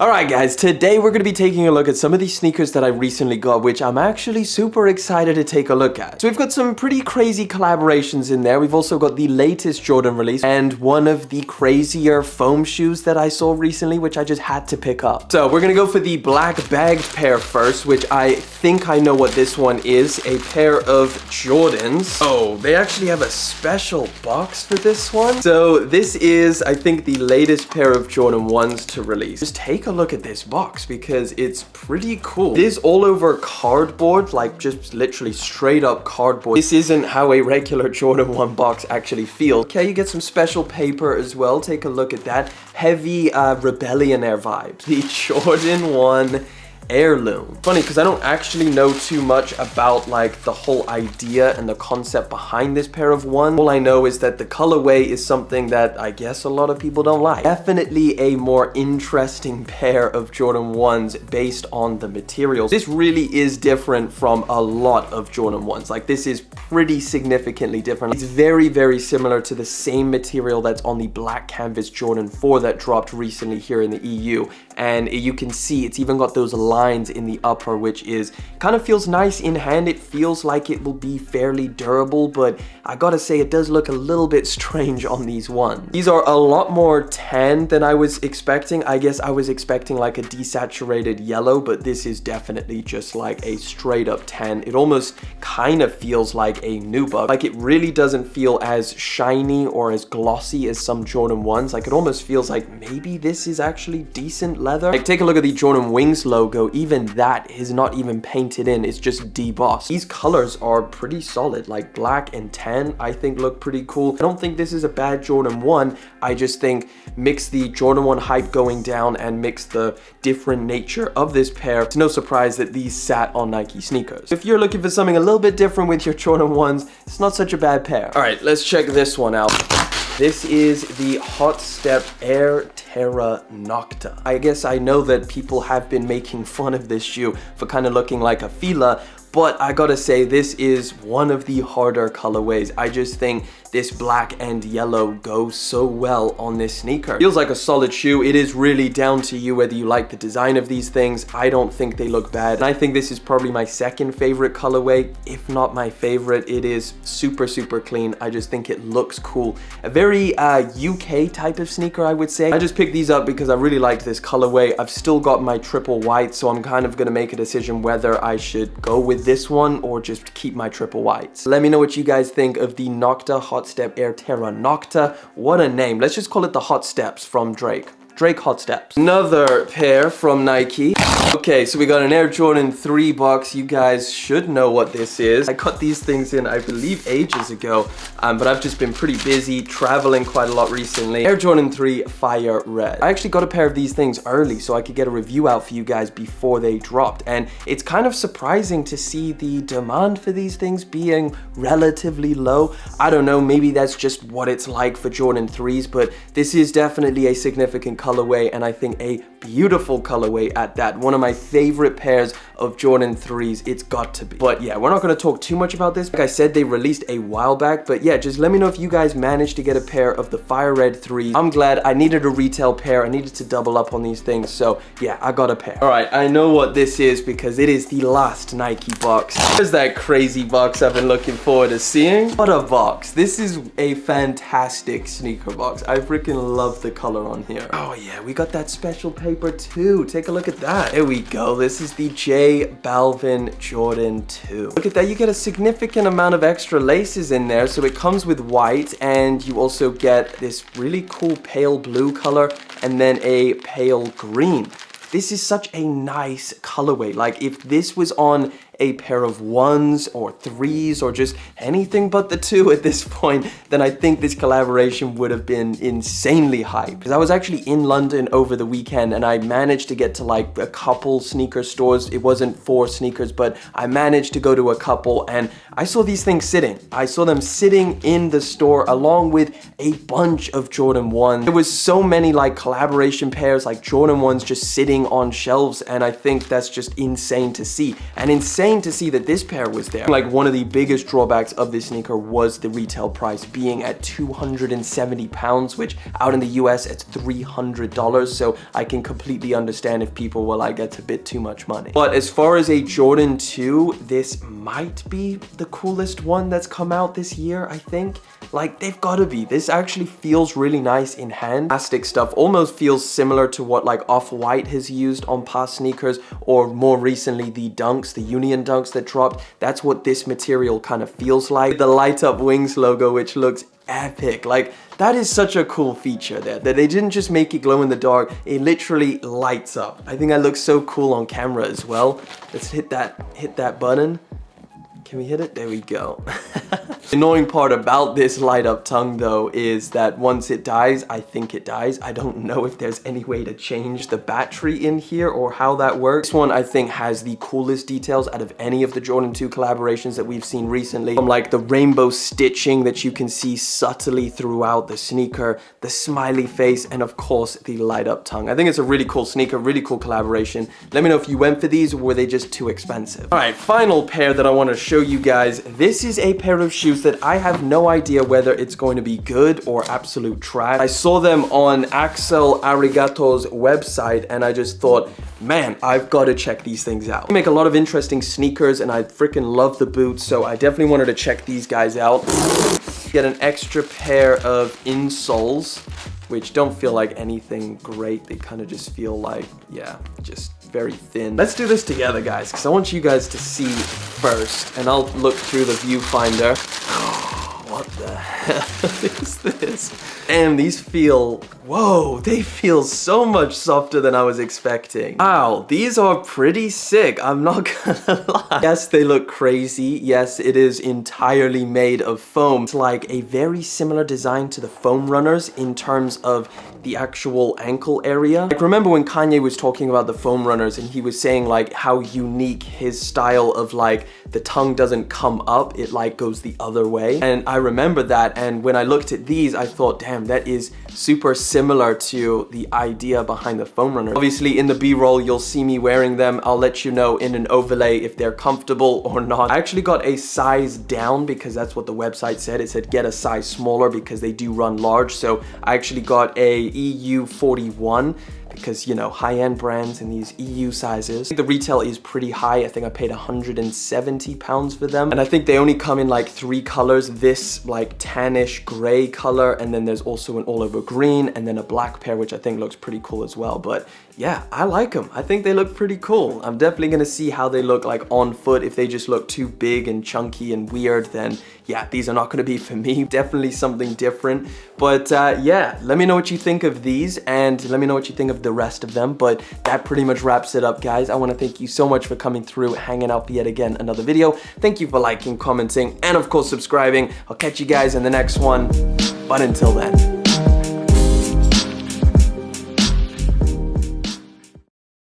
Alright guys, today we're going to be taking a look at some of these sneakers that I recently got, which I'm actually super excited to take a look at. So we've got some pretty crazy collaborations in there. We've also got the latest Jordan release and one of the crazier foam shoes that I saw recently, which I just had to pick up. So we're going to go for the black bagged pair first, which I think I know what this one is. A pair of Jordans. Oh, they actually have a special box for this one. So this is, I think, the latest pair of Jordan 1s to release. Just take a look at this box because it's pretty cool. It is all over cardboard, like just literally straight up cardboard. This isn't how a regular Jordan 1 box actually feels. Okay, you get some special paper as well. Take a look at that. Heavy Rebellion Air vibes. The Jordan 1 Heirloom. Funny because I don't actually know too much about like the whole idea and the concept behind this pair of ones. All I know is that the colorway is something that I guess a lot of people don't like. Definitely a more interesting pair of Jordan 1s based on the materials. This really is different from a lot of Jordan 1s. Like this is pretty significantly different. It's very, very similar to the same material that's on the black canvas Jordan 4 that dropped recently here in the EU. And you can see it's even got those lines in the upper, which is kind of feels nice in hand. It feels like it will be fairly durable, but I gotta say it does look a little bit strange on these ones. These are a lot more tan than I was expecting. I guess I was expecting like a desaturated yellow, but this is definitely just like a straight up tan. It almost kind of feels like a nubuck. Like it really doesn't feel as shiny or as glossy as some Jordan 1s. Like it almost feels like maybe this is actually decent leather. Like take a look at the Jordan Wings logo. Even that is not even painted in, it's just debossed. These colors are pretty solid, like black and tan I think look pretty cool. I don't think this is a bad Jordan 1. I just think mix the Jordan 1 hype going down and mix the different nature of this pair. It's no surprise that these sat on Nike sneakers. If you're looking for something a little bit different with your Jordan 1s, it's not such a bad pair. All right, let's check this one out. This is the Hot Step Air Terra Nocta. I guess I know that people have been making fun of this shoe for kind of looking like a Fila, but I gotta say this is one of the harder colorways. I just think this black and yellow goes so well on this sneaker. Feels like a solid shoe. It is really down to you whether you like the design of these things. I don't think they look bad. And I think this is probably my second favorite colorway, if not my favorite. It is super, super clean. I just think it looks cool. A very UK type of sneaker, I would say. I just picked these up because I really liked this colorway. I've still got my triple white, so I'm kind of gonna make a decision whether I should go with this one or just keep my triple whites. Let me know what you guys think of the Nocta Hot Step Air Terra Nocta. What a name. Let's just call it the Hot Steps from Drake. Drake Hot Steps. Another pair from Nike. Okay, so we got an Air Jordan 3 box. You guys should know what this is. I got these things in, I believe, ages ago, but I've just been pretty busy traveling quite a lot recently. Air Jordan 3 Fire Red. I actually got a pair of these things early so I could get a review out for you guys before they dropped, and it's kind of surprising to see the demand for these things being relatively low. I don't know, maybe that's just what it's like for Jordan 3s, but this is definitely a significant colorway, and I think a beautiful colorway at that. One of my favorite pairs of Jordan 3s, it's got to be. But yeah, we're not going to talk too much about this. Like I said, they released a while back, but yeah, just let me know if you guys managed to get a pair of the Fire Red 3s. I'm glad. I needed a retail pair. I needed to double up on these things, so yeah, I got a pair. All right, I know what this is because it is the last Nike box. There's that crazy box I've been looking forward to seeing. What a box. This is a fantastic sneaker box. I freaking love the color on here. Oh yeah, we got that special paper too. Take a look at that. There we go. This is the Balvin Jordan 2. Look at that. You get a significant amount of extra laces in there. So it comes with white, and you also get this really cool pale blue color and then a pale green. This is such a nice colorway. Like if this was on a pair of 1s or 3s or just anything but the 2 at this point, then I think this collaboration would have been insanely hyped. Because I was actually in London over the weekend and I managed to get to like a couple sneaker stores. It wasn't for sneakers, but I managed to go to a couple and I saw these things sitting. I saw them sitting in the store along with a bunch of Jordan 1s. There was so many like collaboration pairs, like Jordan 1s just sitting on shelves, and I think that's just insane to see. And insane insane to see that this pair was there. Like, one of the biggest drawbacks of this sneaker was the retail price being at £270, which out in the US it's $300, so I can completely understand if people were like, that's a bit too much money. But as far as a Jordan 2, this might be the coolest one that's come out this year, I think. Like, they've got to be. This actually feels really nice in hand. Plastic stuff almost feels similar to what like Off-White has used on past sneakers, or more recently the Dunks, the Union Dunks that dropped. That's what this material kind of feels like. The light up wings logo, which looks epic. Like, that is such a cool feature there, that they didn't just make it glow in the dark, it literally lights up. I think that looks so cool on camera as well. Let's hit that button. Can we hit it? There we go. The annoying part about this light up tongue though is that once it dies, I think it dies. I don't know if there's any way to change the battery in here or how that works. This one I think has the coolest details out of any of the Jordan 2 collaborations that we've seen recently. From like the rainbow stitching that you can see subtly throughout the sneaker, the smiley face, and of course the light up tongue. I think it's a really cool sneaker, really cool collaboration. Let me know if you went for these or were they just too expensive. All right, final pair that I want to show you guys. This is a pair of shoes that I have no idea whether it's going to be good or absolute trash. I saw them on Axel Arigato's website and I just thought, man, I've got to check these things out. They make a lot of interesting sneakers and I freaking love the boots, so I definitely wanted to check these guys out. Get an extra pair of insoles, which don't feel like anything great. They kind of just feel like, yeah, just very thin. Let's do this together, guys, because I want you guys to see first, and I'll look through the viewfinder. What the hell is this? And these feel, whoa, they feel so much softer than I was expecting. Wow, these are pretty sick, I'm not gonna lie. Yes, they look crazy. Yes, it is entirely made of foam. It's like a very similar design to the foam runners in terms of the actual ankle area. Like, remember when Kanye was talking about the foam runners and he was saying like how unique his style of like the tongue doesn't come up, it like goes the other way. And I remember that, and when I looked at these, I thought, damn, that is super similar to the idea behind the foam runner. Obviously in the B-roll, you'll see me wearing them. I'll let you know in an overlay if they're comfortable or not. I actually got a size down because that's what the website said. It said get a size smaller because they do run large. So I actually got a EU 41 because, you know, high-end brands in these EU sizes. The retail is pretty high. I think I paid £170 for them. And I think they only come in like 3 colors. This like tannish gray color, and then there's also an all-over green, and then a black pair, which I think looks pretty cool as well. But yeah, I like them. I think they look pretty cool. I'm definitely gonna see how they look like on foot. If they just look too big and chunky and weird, then yeah, these are not gonna be for me. Definitely something different. But yeah, let me know what you think of these, and let me know what you think of the rest of them. But that pretty much wraps it up, guys. I wanna thank you so much for coming through, hanging out for yet again another video. Thank you for liking, commenting, and of course subscribing. I'll catch you guys in the next one. But until then,